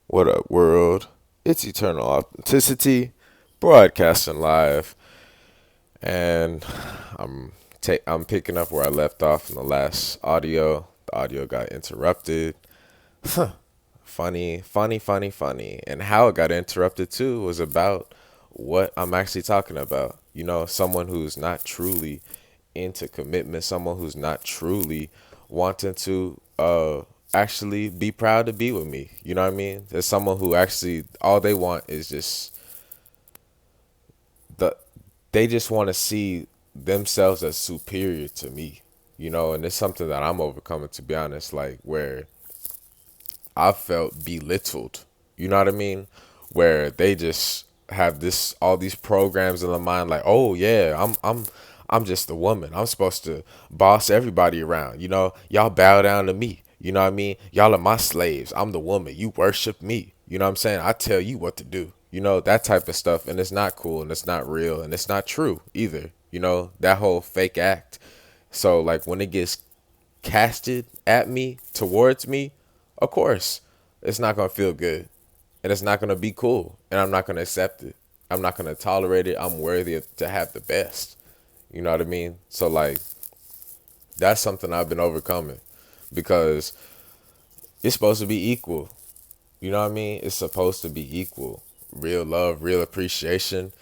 What up, world? It's Eternal Authenticity, broadcasting live, and I'm picking up where I left off in the last audio. The audio got interrupted. Funny. And how it got interrupted too was about what I'm actually talking about. Someone who's not truly into commitment, someone who's not truly wanting to actually be proud to be with me. You know what I mean? There's someone who actually all they want is just the they just want to see themselves as superior to me. And it's something that I'm overcoming, to be honest, like where I felt belittled. You know what I mean? Where they just have this all these programs in their mind, like, oh yeah, I'm just a woman. I'm supposed to boss everybody around. Y'all bow down to me. You know what I mean? Y'all are my slaves. I'm the woman. You worship me. You know what I'm saying? I tell you what to do. That type of stuff. And it's not cool and it's not real and it's not true either. That whole fake act. So like when it gets casted at me, towards me, of course, it's not going to feel good and it's not going to be cool and I'm not going to accept it. I'm not going to tolerate it. I'm worthy to have the best. You know what I mean? So like that's something I've been overcoming because it's supposed to be equal. You know what I mean? It's supposed to be equal. Real love, real appreciation.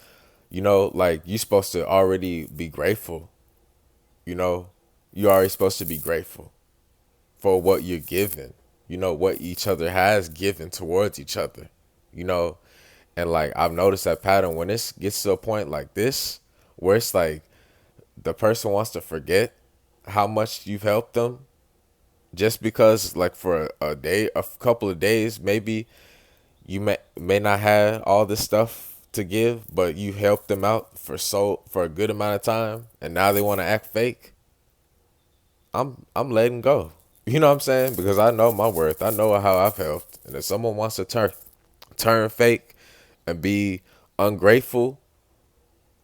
Like you're supposed to already be grateful. You know, you're already supposed to be grateful for what you're given, what each other has given towards each other, you know. And like I've noticed that pattern when it gets to a point like this, where it's like the person wants to forget how much you've helped them just because like for a day, a couple of days, maybe you may not have all this stuff to give, but you helped them out for a good amount of time and now they want to act fake. I'm letting go. You know what I'm saying? Because I know my worth. I know how I've helped. And if someone wants to turn fake and be ungrateful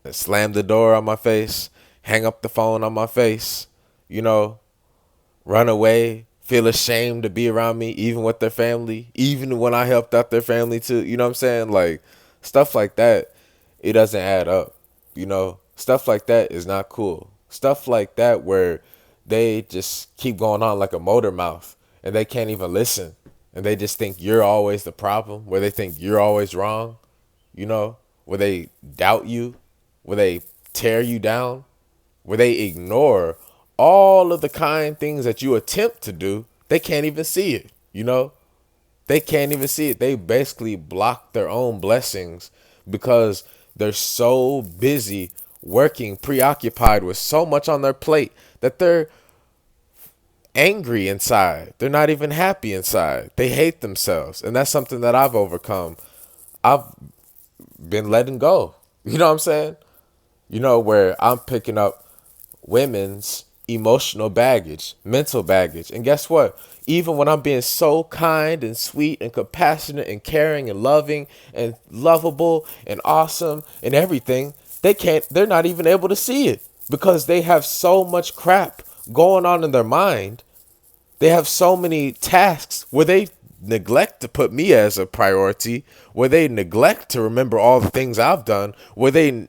and slam the door on my face, hang up the phone on my face, you know, run away, feel ashamed to be around me, even with their family, even when I helped out their family too. You know what I'm saying? Like stuff like that, it doesn't add up. Stuff like that is not cool. Stuff like that where they just keep going on like a motor mouth and they can't even listen and they just think you're always the problem, where they think you're always wrong, where they doubt you, where they tear you down, where they ignore all of the kind things that you attempt to do. They can't even see it, They can't even see it. They basically block their own blessings because they're so busy working, preoccupied with so much on their plate that they're angry inside. They're not even happy inside. They hate themselves. And that's something that I've overcome. I've been letting go. You know what I'm saying? Where I'm picking up women's emotional baggage, mental baggage. And guess what? Even when I'm being so kind and sweet and compassionate and caring and loving and lovable and awesome and everything, they're not even able to see it because they have so much crap going on in their mind. They have so many tasks where they neglect to put me as a priority, where they neglect to remember all the things I've done, where they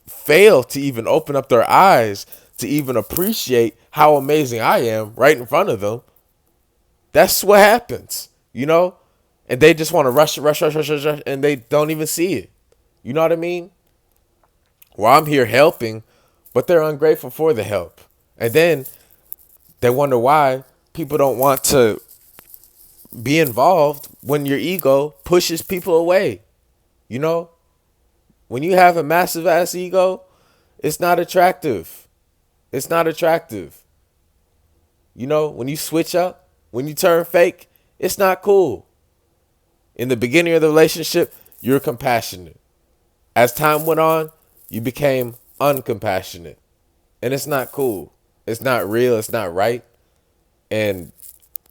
fail to even open up their eyes to even appreciate how amazing I am right in front of them. That's what happens. And they just want to rush, and they don't even see it. You know what I mean? Well, I'm here helping, but they're ungrateful for the help. And then they wonder why people don't want to be involved when your ego pushes people away. You know, when you have a massive ass ego, it's not attractive. It's not attractive. When you switch up, when you turn fake, it's not cool. In the beginning of the relationship, you're compassionate. As time went on, you became uncompassionate. And it's not cool. It's not real. It's not right. And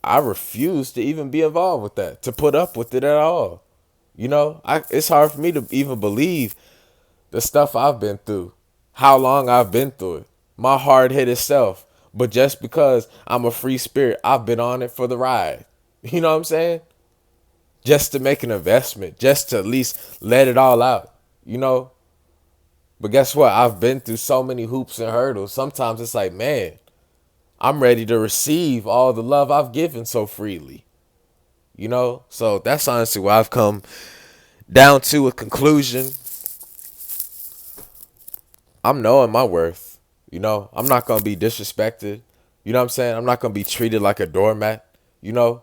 I refuse to even be involved with that, to put up with it at all. It's hard for me to even believe the stuff I've been through, how long I've been through it, my hard-headed self. But just because I'm a free spirit, I've been on it for the ride. You know what I'm saying? just to make an investment, just to at least let it all out, you know? But guess what? I've been through so many hoops and hurdles. Sometimes it's like, man, I'm ready to receive all the love I've given so freely, you know? So that's honestly where I've come down to a conclusion. I'm knowing my worth, you know? I'm not going to be disrespected. You know what I'm saying? I'm not going to be treated like a doormat, you know?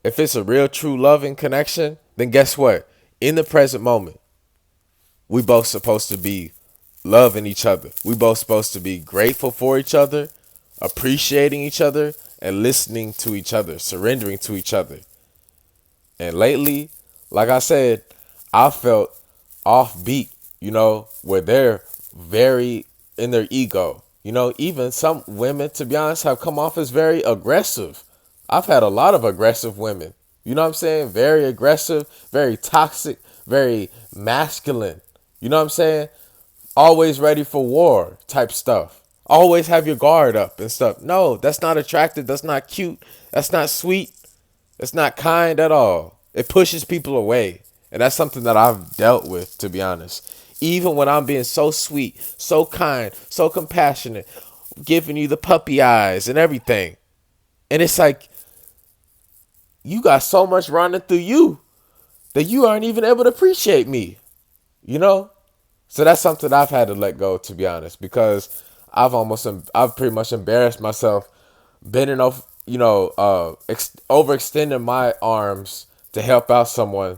If it's a real, true loving connection, then guess what? In the present moment, we both supposed to be loving each other. We both supposed to be grateful for each other, appreciating each other, and listening to each other, surrendering to each other. And lately, like I said, I felt offbeat, you know, where they're very in their ego. You know, even some women, to be honest, have come off as very aggressive. I've had a lot of aggressive women. You know what I'm saying? Very aggressive, very toxic, very masculine. You know what I'm saying? Always ready for war type stuff. Always have your guard up and stuff. No, that's not attractive. That's not cute. That's not sweet. It's not kind at all. It pushes people away. And that's something that I've dealt with, to be honest. Even when I'm being so sweet, so kind, so compassionate, giving you the puppy eyes and everything. And it's like, you got so much running through you that you aren't even able to appreciate me, you know? So that's something I've had to let go, to be honest, because I've pretty much embarrassed myself, bending over, overextending my arms to help out someone,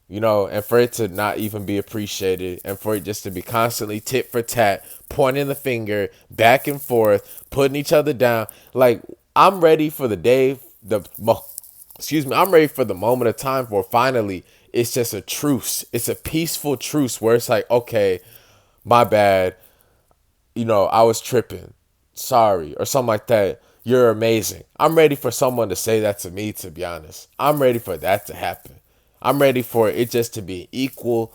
you know, and for it to not even be appreciated, and for it just to be constantly tit for tat, pointing the finger back and forth, putting each other down. Like, I'm ready for the day, I'm ready for the moment of time where finally it's just a truce. It's a peaceful truce where it's like, okay, my bad, you know, I was tripping, sorry, or something like that. You're amazing. I'm ready for someone to say that to me, to be honest. I'm ready for that to happen. I'm ready for it just to be equal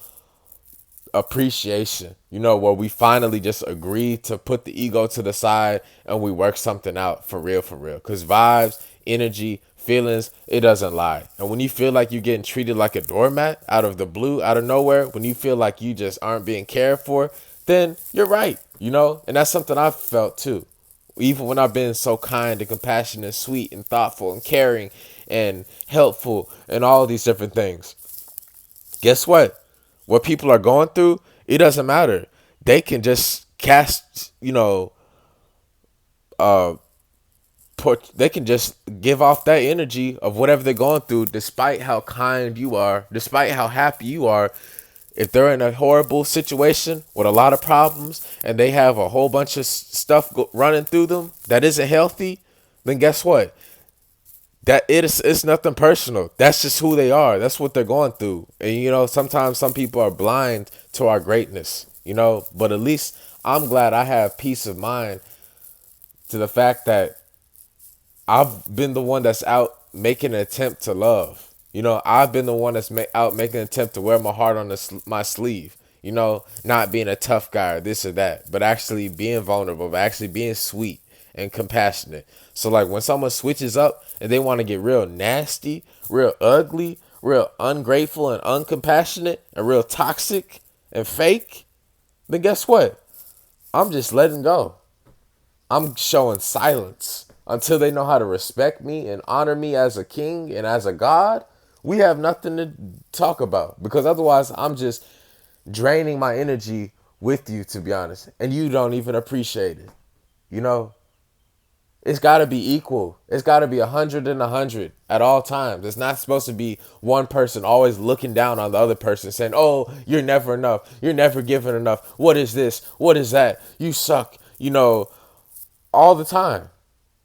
appreciation, you know, where we finally just agree to put the ego to the side and we work something out for real, for real. Because vibes, energy, feelings, it doesn't lie. And when you feel like you're getting treated like a doormat out of the blue, out of nowhere, when you feel like you just aren't being cared for, then you're right, you know? And that's something I've felt too. Even when I've been so kind and compassionate, sweet and thoughtful and caring and helpful and all these different things. Guess what? What people are going through, it doesn't matter. They can just cast, they can just give off that energy of whatever they're going through, despite how kind you are, despite how happy you are. If they're in a horrible situation with a lot of problems and they have a whole bunch of stuff running through them that isn't healthy, then guess what? That it's nothing personal. That's just who they are. That's what they're going through. And you know, sometimes some people are blind to our greatness, you know, but at least I'm glad I have peace of mind to the fact that I've been the one that's out making an attempt to love. You know, I've been the one that's out making an attempt to wear my heart on my sleeve. You know, not being a tough guy or this or that, but actually being vulnerable, but actually being sweet and compassionate. So like when someone switches up and they want to get real nasty, real ugly, real ungrateful and uncompassionate and real toxic and fake, then guess what? I'm just letting go. I'm showing silence until they know how to respect me and honor me as a king and as a god. We have nothing to talk about, because otherwise I'm just draining my energy with you, to be honest, and you don't even appreciate it. You know, it's got to be equal. It's got to be 100 and 100 at all times. It's not supposed to be one person always looking down on the other person saying, oh, you're never enough. You're never giving enough. What is this? What is that? You suck. You know, all the time.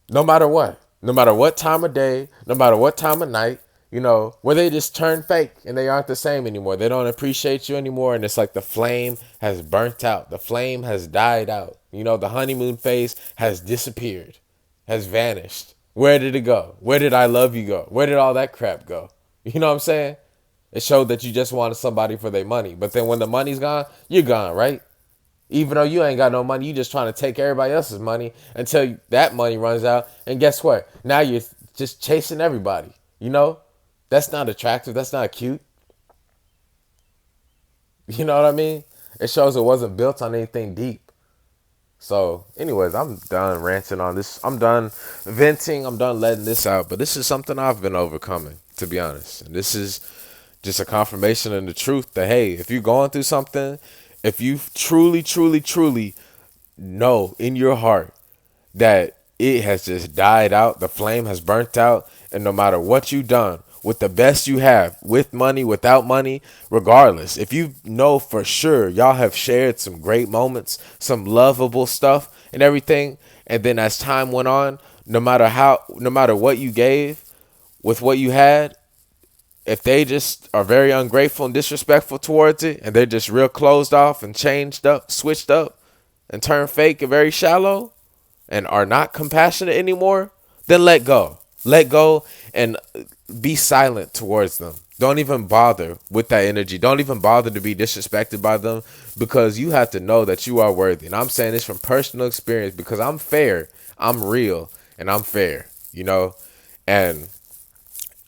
No matter what. No matter what time of day. No matter what time of night. You know, where they just turn fake and they aren't the same anymore. They don't appreciate you anymore. And it's like the flame has burnt out. The flame has died out. You know, the honeymoon phase has disappeared. Has vanished. Where did it go? Where did I love you go? Where did all that crap go? You know what I'm saying? It showed that you just wanted somebody for their money. But then when the money's gone, you're gone, right? Even though you ain't got no money, you just trying to take everybody else's money until that money runs out. And guess what? Now you're just chasing everybody, you know? That's not attractive. That's not cute. You know what I mean? It shows it wasn't built on anything deep. So, anyways, I'm done ranting on this. I'm done venting. I'm done letting this out. But this is something I've been overcoming, to be honest. And this is just a confirmation of the truth that, hey, if you're going through something, if you truly, truly, truly know in your heart that it has just died out, the flame has burnt out, and no matter what you've done, with the best you have, with money, without money, regardless, if you know for sure y'all have shared some great moments, some lovable stuff and everything, and then as time went on, no matter what you gave with what you had, if they just are very ungrateful and disrespectful towards it, and they're just real closed off and changed up, switched up, and turned fake and very shallow, and are not compassionate anymore, then let go. Let go and be silent towards them. Don't even bother with that energy. Don't even bother to be disrespected by them, because you have to know that you are worthy. And I'm saying this from personal experience, because I'm fair, I'm real, and I'm fair, you know? And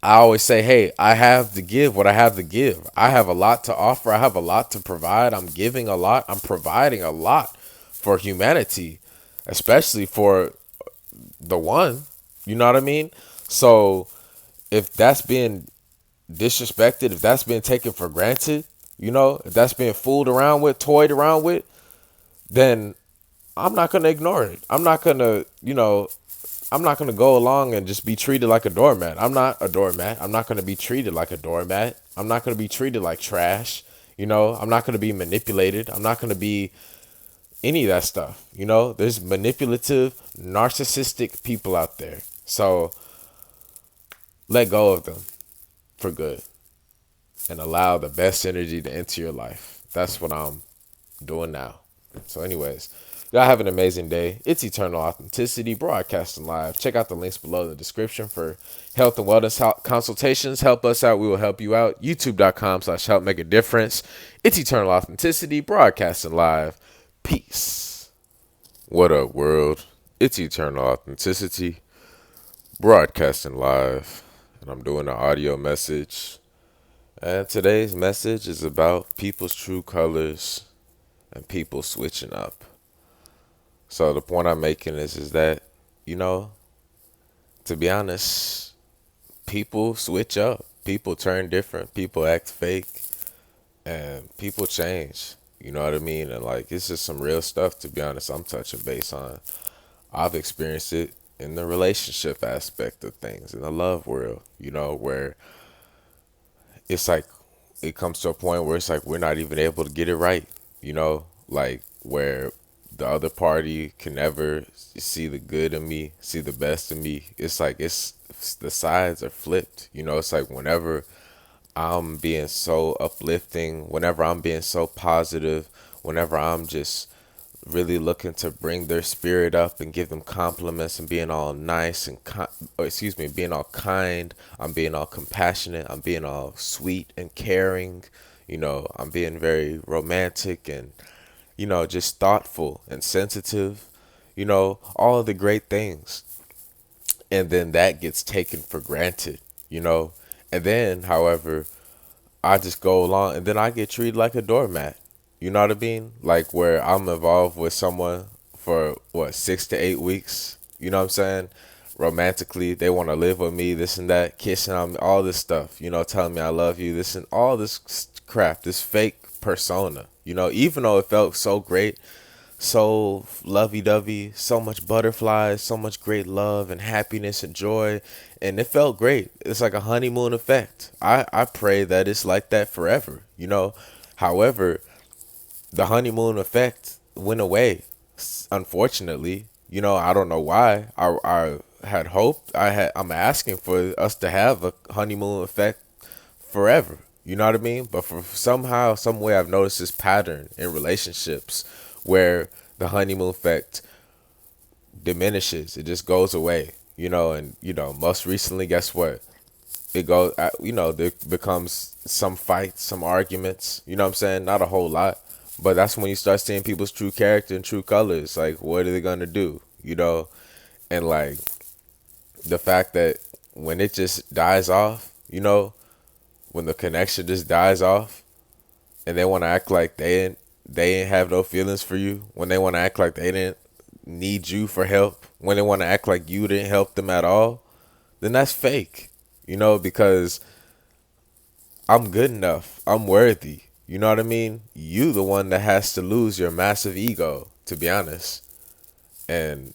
I always say, hey, I have to give what I have to give. I have a lot to offer. I have a lot to provide. I'm giving a lot. I'm providing a lot for humanity, especially for the one. You know what I mean? So if that's being disrespected, if that's being taken for granted, if that's being fooled around with, toyed around with, then I'm not going to ignore it. I'm not going to go along and just be treated like a doormat. I'm not a doormat. I'm not going to be treated like a doormat. I'm not going to be treated like trash. I'm not going to be manipulated. I'm not going to be any of that stuff. There's manipulative, narcissistic people out there. So let go of them for good and allow the best energy to enter your life. That's what I'm doing now. So anyways, y'all have an amazing day. It's Eternal Authenticity, broadcasting live. Check out the links below in the description for health and wellness consultations. Help us out. We will help you out. YouTube.com/help make a difference. It's Eternal Authenticity, broadcasting live. Peace. What up, world? It's Eternal Authenticity, broadcasting live. And I'm doing an audio message. And today's message is about people's true colors and people switching up. So the point I'm making is that, to be honest, people switch up. People turn different. People act fake. And people change. You know what I mean? And it's just some real stuff, to be honest, I'm touching base on. I've experienced it in the relationship aspect of things, in the love world, where it's like it comes to a point where it's like we're not even able to get it right, where the other party can never see the good in me, see the best in me. It's like it's the sides are flipped. It's like whenever I'm being so uplifting, whenever I'm being so positive, whenever I'm just really looking to bring their spirit up and give them compliments and being all nice and being all kind, I'm being all compassionate, I'm being all sweet and caring, I'm being very romantic and just thoughtful and sensitive, all of the great things. And then that gets taken for granted, and then, however, I just go along and then I get treated like a doormat. You know what I mean? Like where I'm involved with someone for 6 to 8 weeks. You know what I'm saying? Romantically, they want to live with me, this and that, kissing on me, all this stuff, telling me I love you, this and all this crap, this fake persona, even though it felt so great, so lovey-dovey, so much butterflies, so much great love and happiness and joy, and it felt great. It's like a honeymoon effect. I pray that it's like that forever, However, the honeymoon effect went away, unfortunately. I don't know why. I had hoped, I'm asking for us to have a honeymoon effect forever. You know what I mean? But for somehow, some way, I've noticed this pattern in relationships where the honeymoon effect diminishes. It just goes away, and, most recently, guess what? It goes, there becomes some fights, some arguments, you know what I'm saying? Not a whole lot, but that's when you start seeing people's true character and true colors. Like, what are they going to do, and the fact that when it just dies off, you know, when the connection just dies off and they want to act like they ain't have no feelings for you, when they want to act like they didn't need you for help, when they want to act like you didn't help them at all, then that's fake, because I'm good enough. I'm worthy. You know what I mean? You the one that has to lose your massive ego, to be honest. And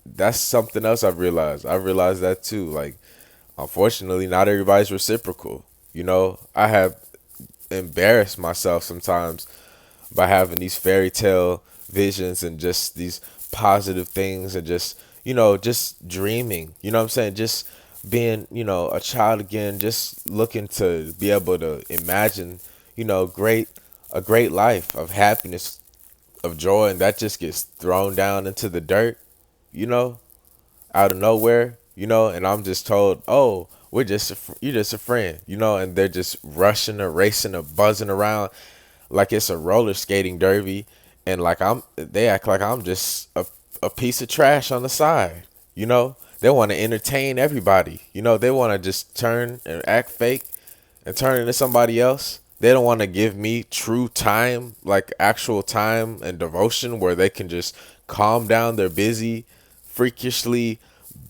that's something else I've realized. I realized that too. Like, unfortunately, not everybody's reciprocal. I have embarrassed myself sometimes by having these fairy tale visions and just these positive things and just dreaming. You know what I'm saying? Just being, a child again, just looking to be able to imagine, great a great life of happiness, of joy, and that just gets thrown down into the dirt, you know, out of nowhere, and I'm just told, oh, you're just a friend, and they're just rushing or racing or buzzing around like it's a roller skating derby, and like they act like I'm just a piece of trash on the side, They want to entertain everybody, they want to just turn and act fake and turn into somebody else. They don't want to give me true time, like actual time and devotion where they can just calm down their freakishly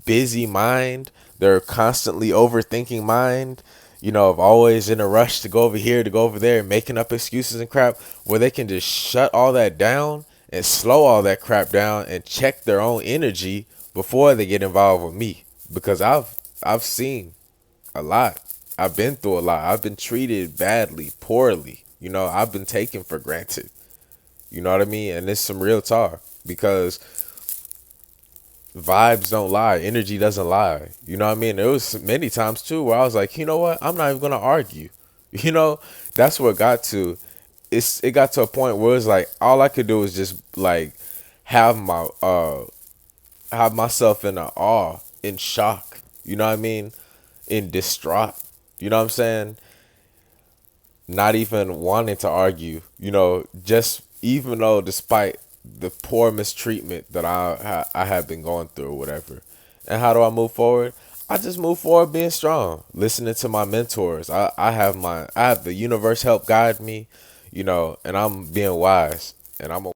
busy mind, their constantly overthinking mind, of always in a rush to go over here, to go over there, and making up excuses and crap, where they can just shut all that down and slow all that crap down and check their own energy before they get involved with me. Because I've seen a lot. I've been through a lot. I've been treated badly, poorly. I've been taken for granted. You know what I mean? And it's some real talk, because vibes don't lie. Energy doesn't lie. You know what I mean? There was many times too where I was like, you know what? I'm not even gonna argue. That's what it got to. It got to a point where it's like all I could do is just like have have myself in a awe, in shock. You know what I mean? In distraught. You know what I'm saying? Not even wanting to argue, just even though despite the poor mistreatment that I have been going through or whatever. And how do I move forward? I just move forward being strong, listening to my mentors. I have the universe help guide me, and I'm being wise, and I'm